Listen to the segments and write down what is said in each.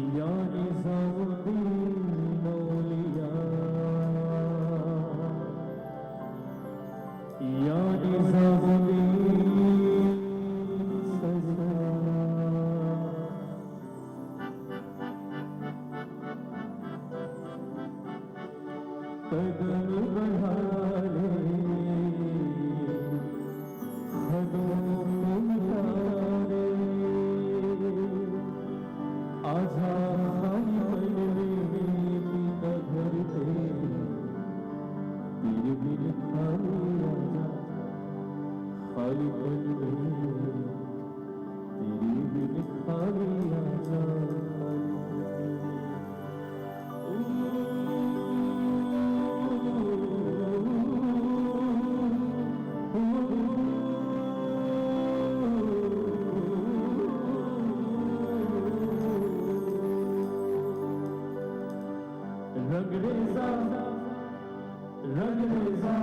या निज़ामुद्दीन औलिया, या निज़ामुद्दीन सरकार, कदम बढ़ा ले खदों को मिटा ले, आजा खाली पल में पीता घर पे, तेरे बिन खाली आजा खाली पल में, तेरे बिन खाली आजा रंग रेज़ा रंग रेज़ा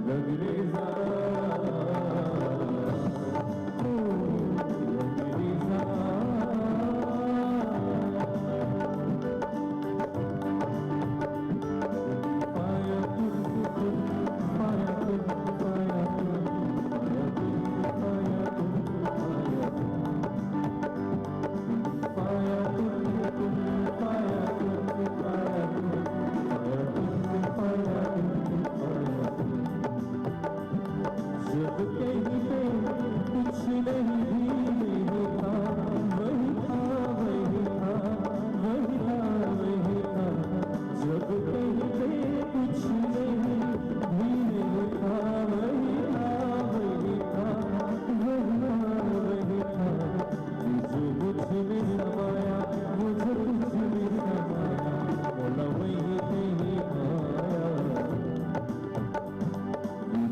रंग रेज़ा जब कहीं पे कुछ नहीं भी नहीं था, वही था वही था वही था वही था, जब कहीं पे कुछ नहीं भी नहीं था, वही था वही था वही था वही था, जो मुझ में समाया वो जो कुछ में समाया, बोला वही कहीं आया,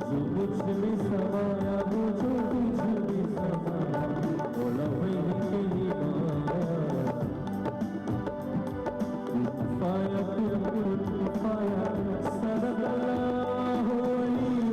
जो मुझ में समाया वो जो कुछ में समाया, बोला वही कहीं आया, पाया पाया सल्लल्लाहु अलैहि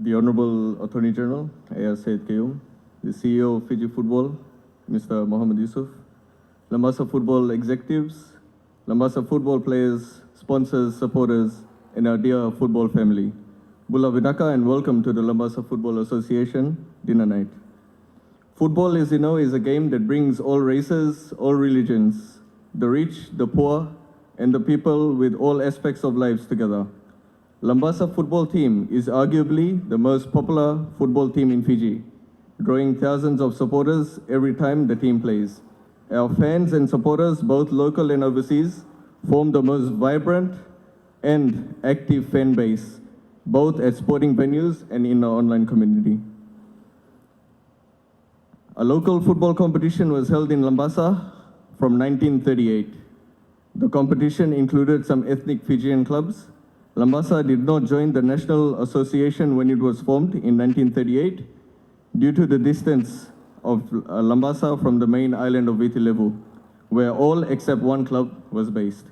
the Honorable Attorney General, Aiyaz Sayed-Khaiyum, the CEO of Fiji Football, Mr. Mohammed Yusuf, Lambasa Football executives, Lambasa Football players, sponsors, supporters, and our dear football family. Bula Vidaka and welcome to the Lambasa Football Association dinner night. Football, as you know, is a game that brings all races, all religions, the rich, the poor, and the people with all aspects of lives together. Lambasa football team is arguably the most popular football team in Fiji, drawing thousands of supporters every time the team plays. Our fans and supporters, both local and overseas, form the most vibrant and active fan base, both at sporting venues and in our online community. A local football competition was held in Lambasa from 1938. The competition included some ethnic Fijian clubs. Lambasa did not join the National Association when it was formed in 1938 due to the distance of Lambasa from the main island of Viti Levu, where all except one club was based.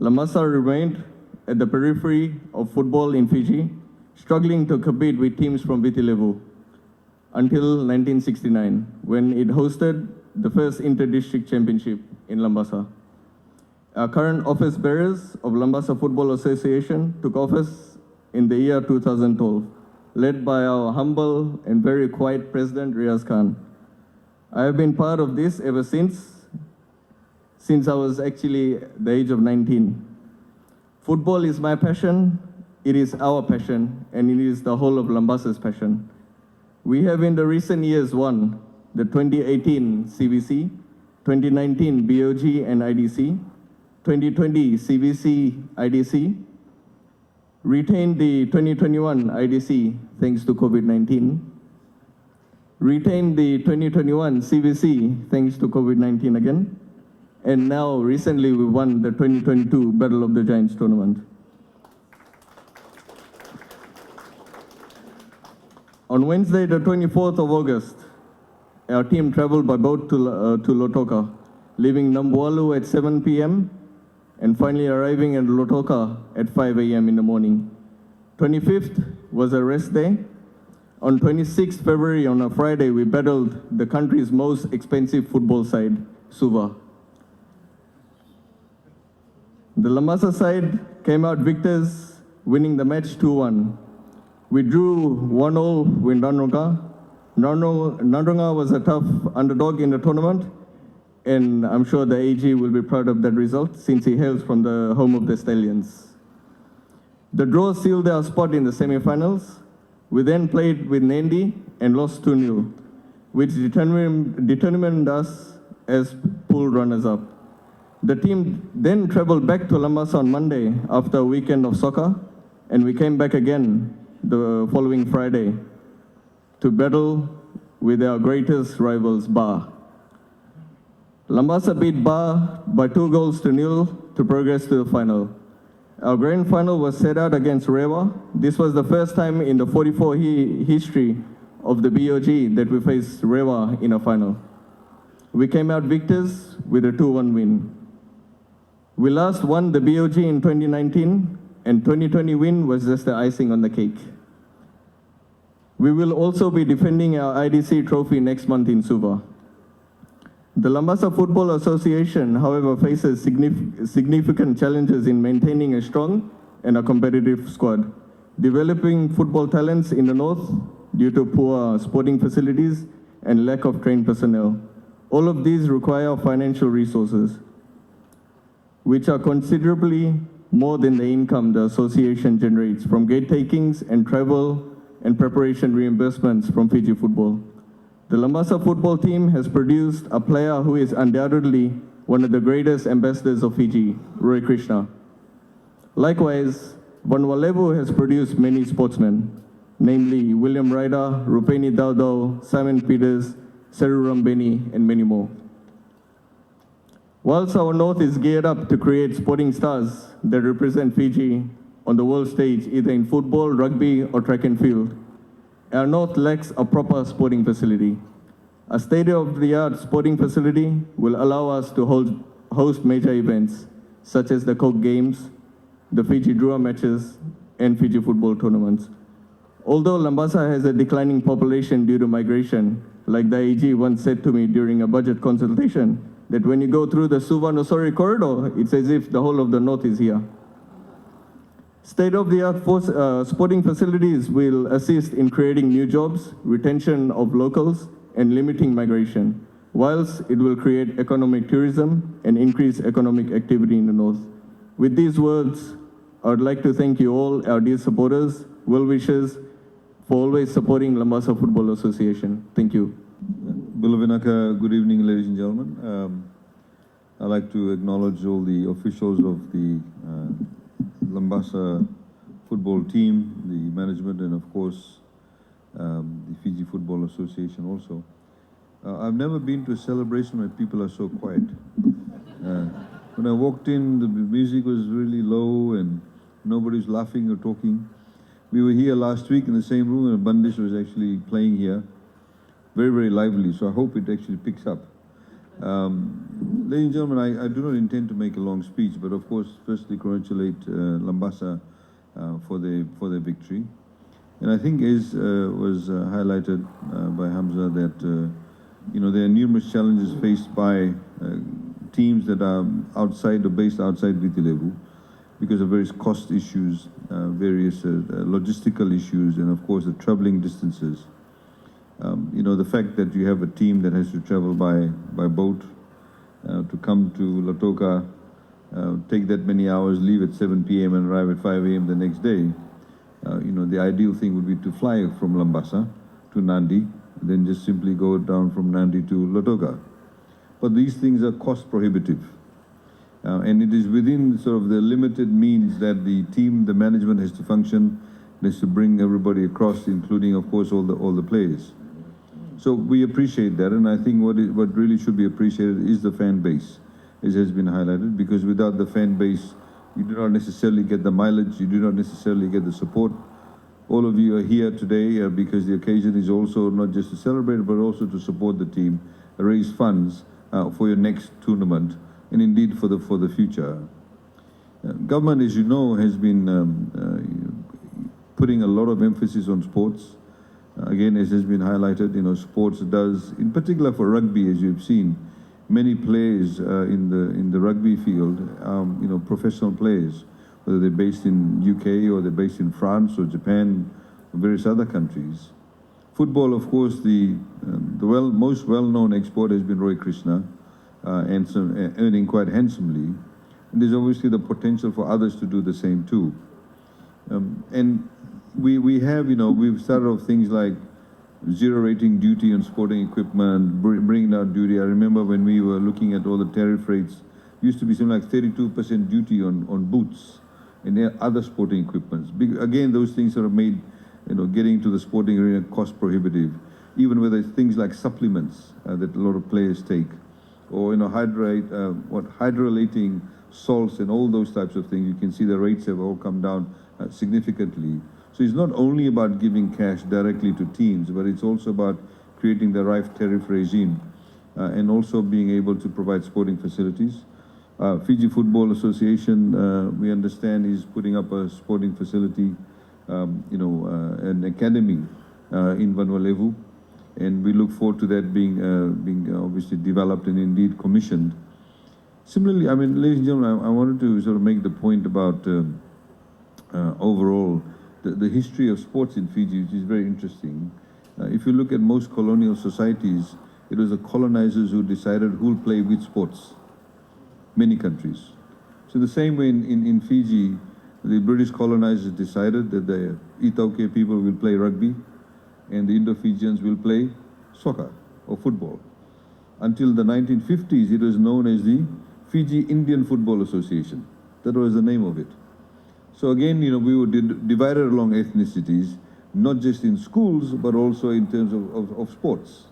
Lambasa remained at the periphery of football in Fiji, struggling to compete with teams from Viti Levu until 1969, when it hosted the first inter-district championship in Lambasa. Our current office bearers of Lambasa Football Association took office in the year 2012, led by our humble and very quiet president, Riaz Khan. I have been part of this ever since I was actually the age of 19. Football is my passion, it is our passion, and it is the whole of Lambasa's passion. We have in the recent years won the 2018 CBC, 2019 BOG and IDC, 2020 CBC IDC, retained the 2021 IDC thanks to COVID-19, retained the 2021 CBC thanks to COVID-19 again, and now recently we won the 2022 Battle of the Giants tournament. On Wednesday, the 24th of August, our team traveled by boat to Lautoka, leaving Nambualu at 7 p.m. and finally arriving at Lautoka at 5 a.m. in the morning. 25th was a rest day. On 26th February, on a Friday, we battled the country's most expensive football side, Suva. The Lambasa side came out victors, winning the match 2-1. We drew 1-0 with Nandronga. Nandronga was a tough underdog in the tournament, and I'm sure the AG will be proud of that result since he hails from the home of the Stallions. The draw sealed our spot in the semi-finals. We then played with Nandi and lost 2-0, which determined us as pool runners-up. The team then traveled back to Lambasa on Monday after a weekend of soccer, and we came back again the following Friday to battle with our greatest rivals, Ba. Lambasa beat Ba by 2-0 to progress to the final. Our grand final was set out against Rewa. This was the first time in the 44 history of the BOG that we faced Rewa in a final. We came out victors with a 2-1 win. We last won the BOG in 2019, and 2020 win was just the icing on the cake. We will also be defending our IDC trophy next month in Suva. The Lambasa Football Association, however, faces significant challenges in maintaining a strong and a competitive squad, developing football talents in the north due to poor sporting facilities and lack of trained personnel. All of these require financial resources, which are considerably more than the income the association generates from gate takings and travel and preparation reimbursements from Fiji football. The Lambasa football team has produced a player who is undoubtedly one of the greatest ambassadors of Fiji, Roy Krishna. Likewise, Vanuatu has produced many sportsmen, namely William Ryder, Rupeni Daudau, Simon Peters, Seru Rambeni, and many more. Whilst our North is geared up to create sporting stars that represent Fiji on the world stage, either in football, rugby, or track and field, our North lacks a proper sporting facility. A state-of-the-art sporting facility will allow us to host major events, such as the Coke Games, the Fiji Drua matches, and Fiji football tournaments. Although Lambasa has a declining population due to migration, like the AG once said to me during a budget consultation, that when you go through the Suvarnasori corridor, it's as if the whole of the north is here. State-of-the-art sporting facilities will assist in creating new jobs, retention of locals, and limiting migration, whilst it will create economic tourism and increase economic activity in the north. With these words, I would like to thank you all, our dear supporters, well-wishers, for always supporting Lambasa Football Association. Thank you. Bulavinaka, good evening, ladies and gentlemen. I'd like to acknowledge all the officials of the Lambasa football team, the management, and of course, the Fiji Football Association also. I've never been to a celebration where people are so quiet. When I walked in, the music was really low and nobody's laughing or talking. We were here last week in the same room and Bandish was actually playing here. Very, very lively, so I hope it actually picks up. Ladies and gentlemen, I do not intend to make a long speech, but of course, firstly congratulate Lambasa for their victory. And I think as was highlighted by Hamza that there are numerous challenges faced by teams that are outside or based outside Vitilevu because of various cost issues, various logistical issues, and of course the traveling distances. The fact that you have a team that has to travel by boat to come to Lautoka, take that many hours, leave at 7 p.m. and arrive at 5 a.m. the next day. The ideal thing would be to fly from Lambasa to Nandi, then just simply go down from Nandi to Lautoka. But these things are cost prohibitive. And it is within sort of the limited means that the team, the management has to function, has to bring everybody across, including, of course, all the players. So we appreciate that, and I think what really should be appreciated is the fan base, as has been highlighted, because without the fan base, you do not necessarily get the mileage, you do not necessarily get the support. All of you are here today because the occasion is also not just to celebrate, but also to support the team, raise funds for your next tournament, and indeed for the future. Government, as you know, has been putting a lot of emphasis on sports. Again, as has been highlighted, sports does, in particular for rugby, as you've seen, many players in the rugby field, professional players, whether they're based in UK or they're based in France or Japan or various other countries. Football, of course, the most well-known export has been Roy Krishna, earning quite handsomely. And there's obviously the potential for others to do the same too. And we have, we've started off things like zero rating duty on sporting equipment, bringing down duty. I remember when we were looking at all the tariff rates, used to be something like 32% duty on boots and other sporting equipments. Again, those things sort of made, getting to the sporting arena cost prohibitive. Even whether it's things like supplements that a lot of players take, or hydrolyzing salts and all those types of things. You can see the rates have all come down significantly. So it's not only about giving cash directly to teams, but it's also about creating the right tariff regime and also being able to provide sporting facilities. Fiji Football Association, we understand, is putting up a sporting facility, an academy in Vanuatu, and we look forward to that being obviously developed and indeed commissioned. Similarly, ladies and gentlemen, I wanted to sort of make the point about overall the history of sports in Fiji, which is very interesting. If you look at most colonial societies, it was the colonizers who decided who will play which sports. Many countries. So the same way in Fiji, the British colonizers decided that the Itauke people will play rugby and the Indo-Fijians will play soccer or football. Until the 1950s, it was known as the Fiji Indian Football Association. That was the name of it. So again, we were divided along ethnicities, not just in schools, but also in terms of sports.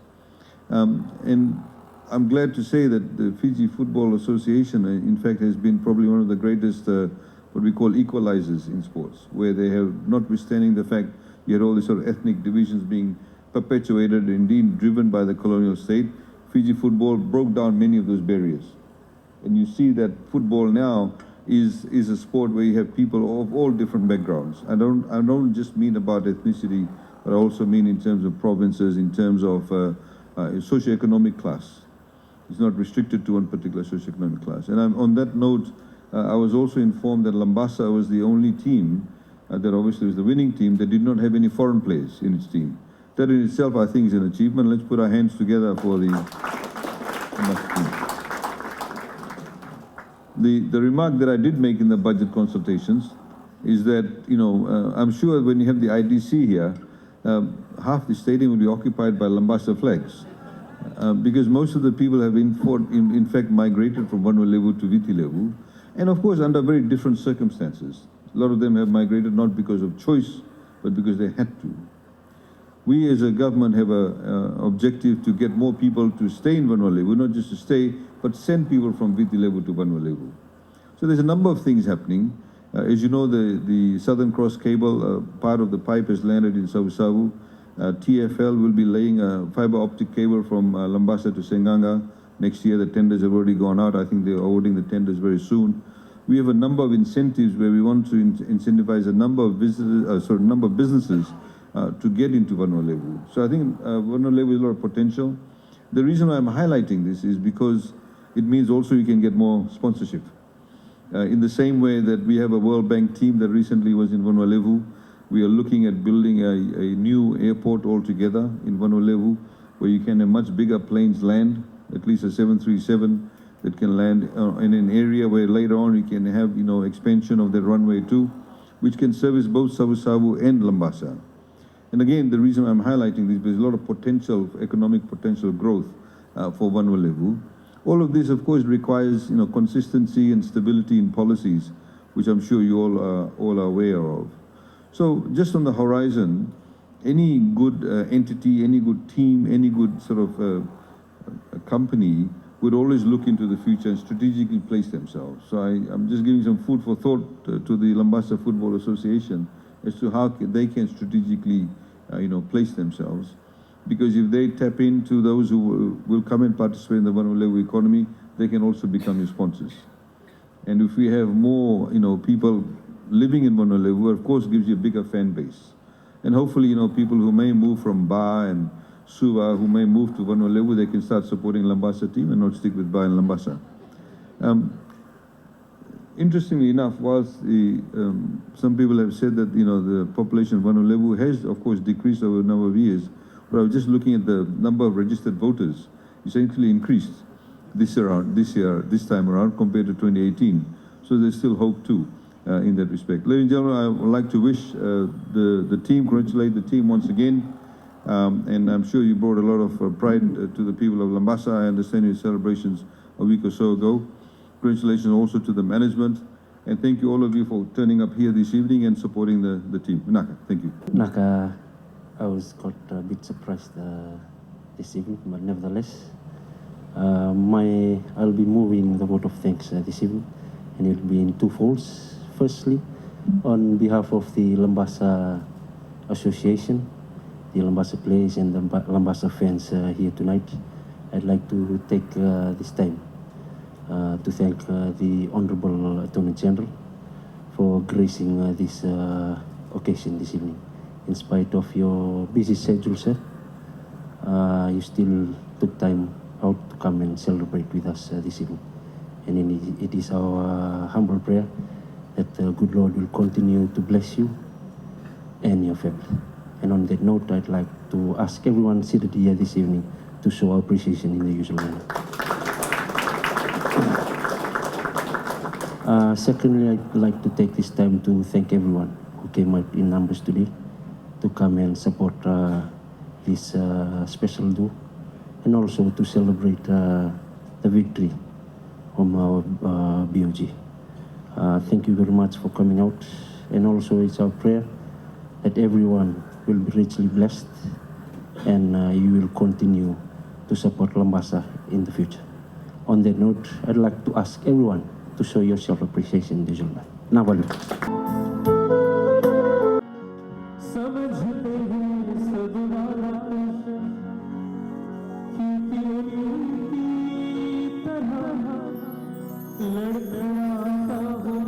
And I'm glad to say that the Fiji Football Association, in fact, has been probably one of the greatest, what we call equalizers in sports, where they have, notwithstanding the fact you had all these sort of ethnic divisions being perpetuated, indeed driven by the colonial state, Fiji football broke down many of those barriers. And you see that football now is a sport where you have people of all different backgrounds. I don't just mean about ethnicity, but I also mean in terms of provinces, in terms of socioeconomic class. It's not restricted to one particular socioeconomic class. And on that note, I was also informed that Lambasa was the only team that obviously was the winning team that did not have any foreign players in its team. That in itself, I think, is an achievement. Let's put our hands together for the team. The remark that I did make in the budget consultations is that, I'm sure when you have the IDC here, half the stadium will be occupied by Lambasa flags. Because most of the people have in fact migrated from Vanuatu to Vitilevu, and of course under very different circumstances. A lot of them have migrated not because of choice, but because they had to. We as a government have an objective to get more people to stay in Vanuatu, not just to stay, but send people from Vitilevu to Vanuatu. So there's a number of things happening. As you know, the Southern Cross cable, part of the pipe has landed in Savu-Savu. TFL will be laying a fiber optic cable from Lambasa to Senganga. Next year, the tenders have already gone out. I think they're awarding the tenders very soon. We have a number of incentives where we want to incentivize a number of businesses to get into Vanuatu. So I think Vanuatu has a lot of potential. The reason why I'm highlighting this is because it means also you can get more sponsorship. In the same way that we have a World Bank team that recently was in Vanuatu, we are looking at building a new airport altogether in Vanuatu, where you can have much bigger planes land, at least a 737 that can land in an area where later on you can have expansion of the runway too, which can service both Savu-Savu and Lambasa. And again, the reason I'm highlighting this, there's a lot of potential, economic potential growth for Vanuatu. All of this, of course, requires consistency and stability in policies, which I'm sure you all are aware of. So just on the horizon, any good entity, any good team, any good sort of company would always look into the future and strategically place themselves. So I'm just giving some food for thought to the Lambasa Football Association as to how they can strategically place themselves. Because if they tap into those who will come and participate in the Vanuatu economy, they can also become your sponsors. And if we have more people living in Vanuatu, of course, gives you a bigger fan base. And hopefully, people who may move from Ba and Suva, who may move to Vanuatu, they can start supporting Lambasa team and not stick with Ba and Lambasa. Interestingly enough, whilst some people have said that the population of Vanuatu has, of course, decreased over a number of years, but I was just looking at the number of registered voters. It's actually increased this time around compared to 2018. So there's still hope too. In that respect. Ladies and gentlemen, I would like to wish the team, congratulate the team once again. And I'm sure you brought a lot of pride to the people of Lambasa. I understand your celebrations a week or so ago. Congratulations also to the management. And thank you all of you for turning up here this evening and supporting the team. Naka, thank you. Naka, I got a bit surprised this evening, but nevertheless, I'll be moving the vote of thanks this evening, and it will be in two folds. Firstly, on behalf of the Lambasa Association, the Lambasa players and the Lambasa fans here tonight, I'd like to take this time to thank the Honorable Attorney General for gracing this occasion this evening. In spite of your busy schedule, sir, you still took time out to come and celebrate with us this evening. And it is our humble prayer that the good Lord will continue to bless you and your family. And on that note, I'd like to ask everyone seated here this evening to show our appreciation in the usual manner. Secondly, I'd like to take this time to thank everyone who came out in numbers today to come and support this special do, and also to celebrate the victory from our BOG. Thank you very much for coming out, and also it's our prayer that everyone will be richly blessed and you will continue to support Lambasa in the future. On that note, I'd like to ask everyone to show your self-appreciation in the usual manner. Navalu. समझते हैं सब बात कि प्यारी की तरह लड़खड़ाता हूँ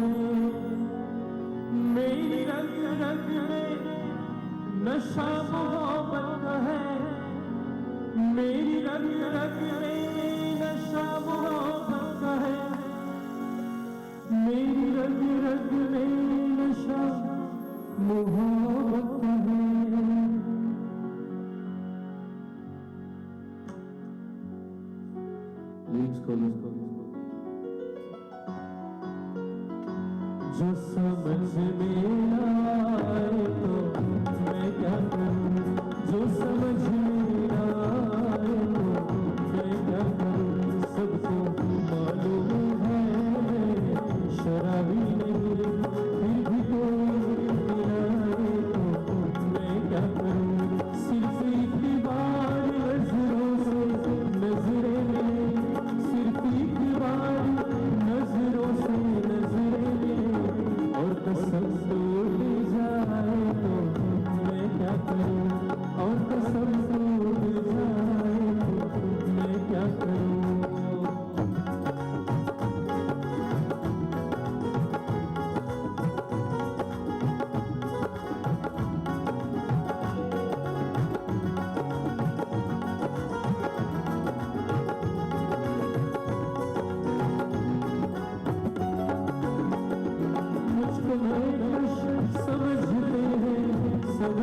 रग में नशा मोहब्बत का है, मेरी रग रग में नशा मोहब्बत का है, मेरी रग रग में नशा मोहब्बत का है। जो समझ में आए तो मैं क्या करूं, जो समझ में आए तो मैं क्या करूं, सबको मालूम है शराबी नहीं, फिर भी कोई मिलाए तो मैं क्या करूं, सिर्फ एक बार नजरों से नजरें मिले, सिर्फ एक बार नजरों से नजरें मिले, और कसम टूट जाए तो मैं क्या करूं, और कसम टूट जाए तो मैं क्या करूं। मुझको समझते हैं सब